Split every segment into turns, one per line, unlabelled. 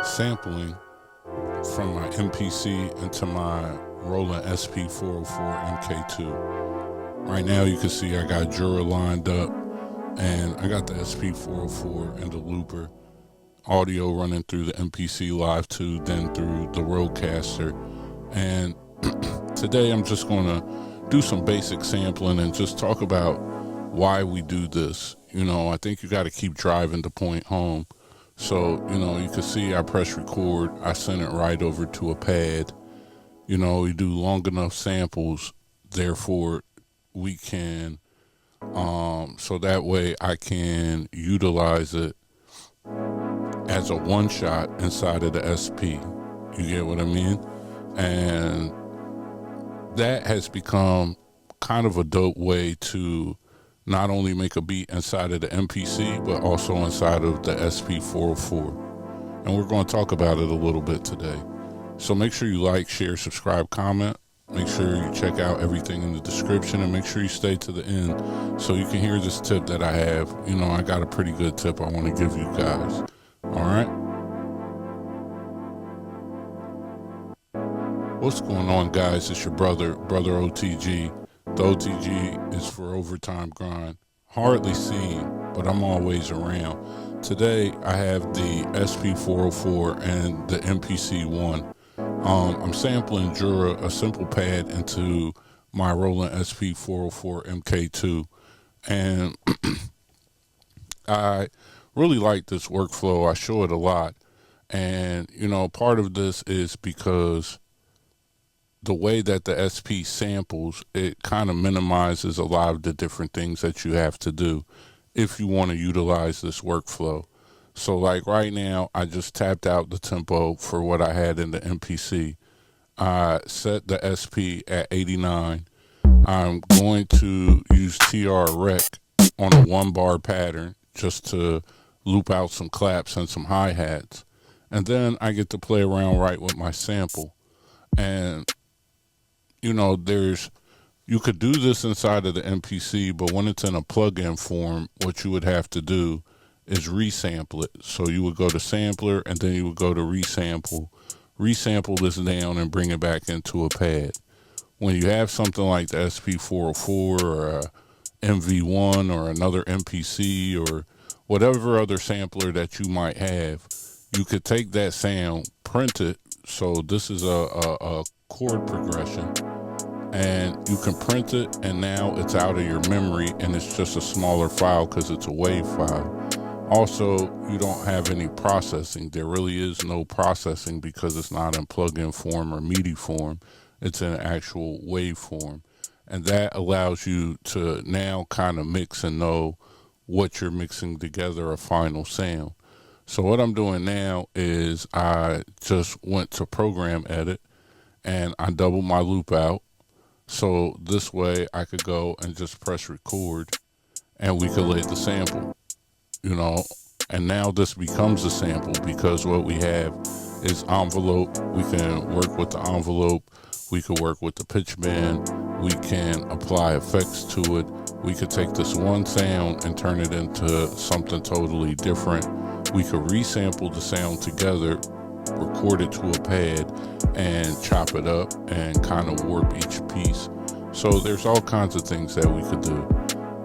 sampling from my MPC into my Roland SP-404MKII. Right now you can see I got Jura lined up, and I got the SP-404 and the looper. Audio running through the MPC Live 2, then through the Rodecaster. And today I'm just going to do some basic sampling and just talk about why we do this. I think you got to keep driving the point home. So, you can see I press record. I send it right over to a pad. We do long enough samples, therefore we can, so that way I can utilize it as a one shot inside of the SP. You get what I mean? And that has become kind of a dope way to not only make a beat inside of the MPC, but also inside of the SP-404. And we're going to talk about it a little bit today. So make sure you like, share, subscribe, comment. Make sure you check out everything in the description, and make sure you stay to the end so you can hear this tip that I have. I got a pretty good tip I want to give you guys. All right? What's going on, guys? It's your brother O.T.G. The O.T.G is for Overtime Grind. Hardly seen, but I'm always around. Today, I have the SP-404 and the MPC-1. I'm sampling Jura, a simple pad, into my Roland SP-404MKII. And I really like this workflow. I show it a lot. And, part of this is because the way that the SP samples, it kind of minimizes a lot of the different things that you have to do if you want to utilize this workflow. So like right now, I just tapped out the tempo for what I had in the MPC. I set the SP at 89. I'm going to use TR Rec on a 1-bar pattern just to loop out some claps and some hi-hats. And then I get to play around right with my sample. And you could do this inside of the MPC, but when it's in a plug-in form, what you would have to do is resample it. So you would go to sampler, and then you would go to resample this down and bring it back into a pad. When you have something like the SP-404 or a MV1 or another MPC or whatever other sampler that you might have, you could take that sound, print it. So this is a chord progression, and you can print it, and now it's out of your memory, and it's just a smaller file because it's a WAV file. Also, you don't have any processing. There really is no processing because it's not in plug-in form or MIDI form. It's in actual WAV form, and that allows you to now kind of mix and know what you're mixing together, a final sound. So what I'm doing now is I just went to program edit, and I doubled my loop out. So this way I could go and just press record, and we could lay the sample, and now this becomes a sample because what we have is envelope. We can work with the envelope. We could work with the pitch bend. We can apply effects to it. We could take this one sound and turn it into something totally different. We could resample the sound together, record it to a pad, and chop it up and kind of warp each piece. So there's all kinds of things that we could do.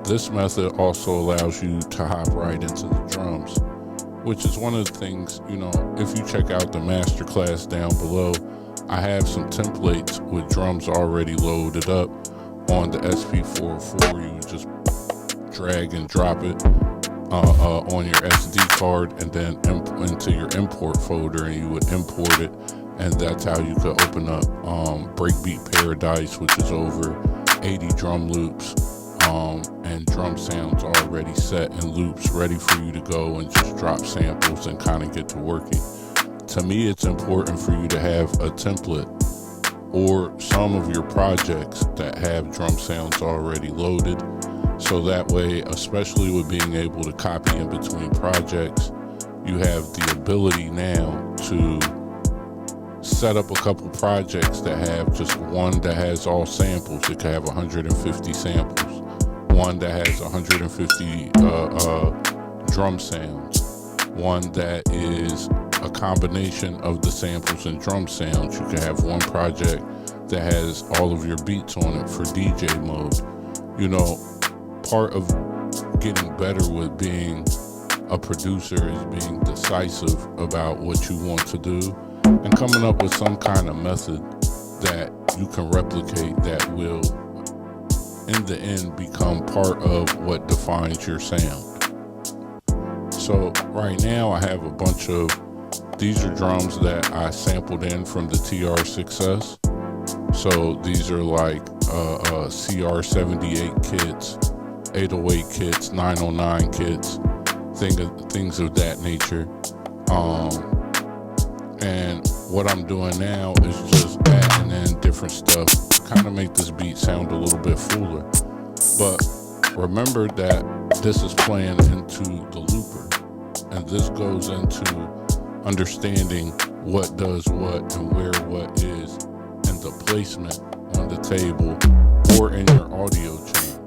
This method also allows you to hop right into the drums, which is one of the things, if you check out the masterclass down below, I have some templates with drums already loaded up on the SP-404. You would just drag and drop it on your SD card, and then into your import folder, and you would import it, and that's how you could open up Breakbeat Paradise, which is over 80 drum loops and drum sounds already set and loops ready for you to go and just drop samples and kind of get to working. To me, it's important for you to have a template or some of your projects that have drum sounds already loaded. So that way, especially with being able to copy in between projects, you have the ability now to set up a couple projects that have just one that has all samples. It could have 150 samples. One that has 150 drum sounds. One that is a combination of the samples and drum sounds. You can have one project that has all of your beats on it for DJ mode. You know, part of getting better with being a producer is being decisive about what you want to do and coming up with some kind of method that you can replicate that will in the end become part of what defines your sound. So right now I have a bunch of, these are drums that I sampled in from the TR-6S. So these are like CR78 kits, 808 kits, 909 kits, things of that nature. And what I'm doing now is just adding in different stuff to kind of make this beat sound a little bit fuller. But remember that this is playing into the looper, and this goes into understanding what does what and where what is, and the placement on the table or in your audio chain.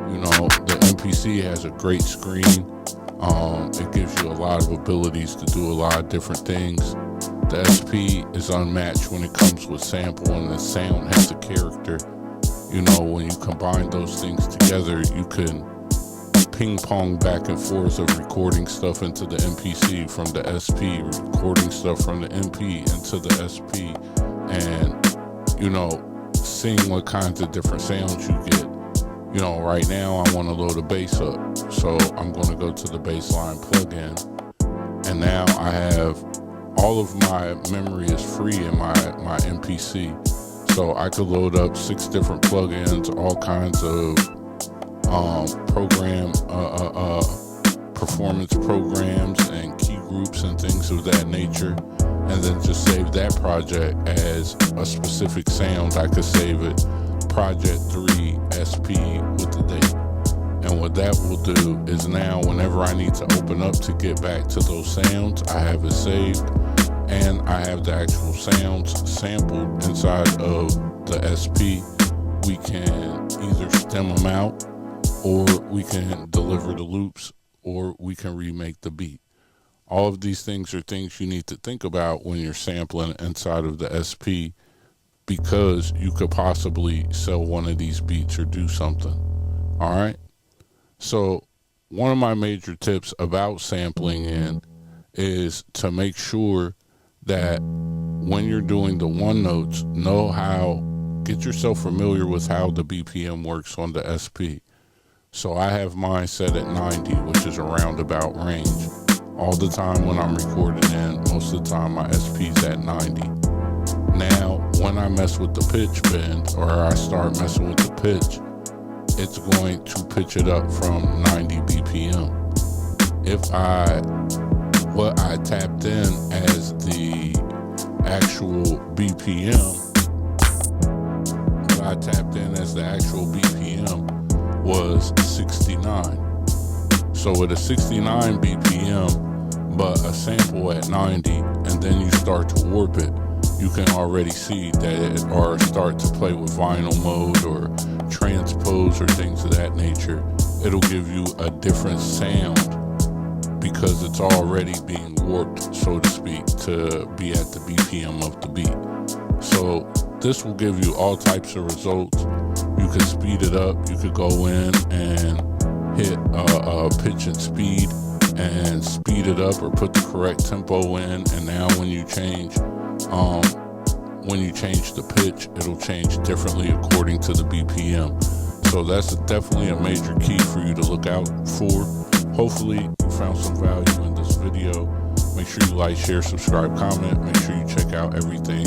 You know, the MPC has a great screen. It gives you a lot of abilities to do a lot of different things. The SP is unmatched when it comes with sample, and the sound has a character. You know, when you combine those things together, you can ping pong back and forth of recording stuff into the MPC from the SP, recording stuff from the MP into the SP, and, you know, seeing what kinds of different sounds you get. You know, right now I want to load a bass up, so I'm going to go to the bassline plugin, and now I have all of my memory is free in my MPC, so I could load up 6 different plugins, all kinds of performance programs and key groups and things of that nature, and then just save that project as a specific sound. I could save it Project 3 SP with the date. And what that will do is now whenever I need to open up to get back to those sounds, I have it saved, and I have the actual sounds sampled inside of the SP. We can either stem them out, or we can deliver the loops, or we can remake the beat. All of these things are things you need to think about when you're sampling inside of the SP, because you could possibly sell one of these beats or do something. All right. So one of my major tips about sampling in is to make sure that when you're doing the one notes, get yourself familiar with how the BPM works on the SP. So I have mine set at 90, which is a roundabout range. All the time when I'm recording in, most of the time my SP's at 90. Now, when I mess with the pitch bend, or I start messing with the pitch, it's going to pitch it up from 90 BPM. What I tapped in as the actual BPM, was 69. So with a 69 BPM, but a sample at 90, and then you start to warp it, you can already see that or start to play with vinyl mode or transpose or things of that nature. It'll give you a different sound because it's already being warped, so to speak, to be at the BPM of the beat. So this will give you all types of results. You could speed it up. You could go in and hit pitch and speed and speed it up, or put the correct tempo in. And now when you change the pitch, it'll change differently according to the BPM. So that's definitely a major key for you to look out for. Hopefully you found some value in this video. Make sure you like, share, subscribe, comment. Make sure you check out everything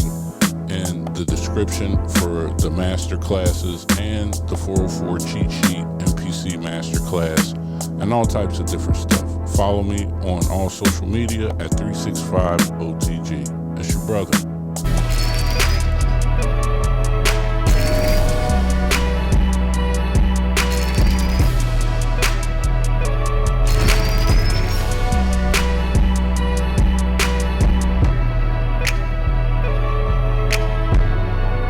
in the description for the master classes and the 404 cheat sheet MPC masterclass and all types of different stuff. Follow me on all social media at 365 O.T.G. It's your brother.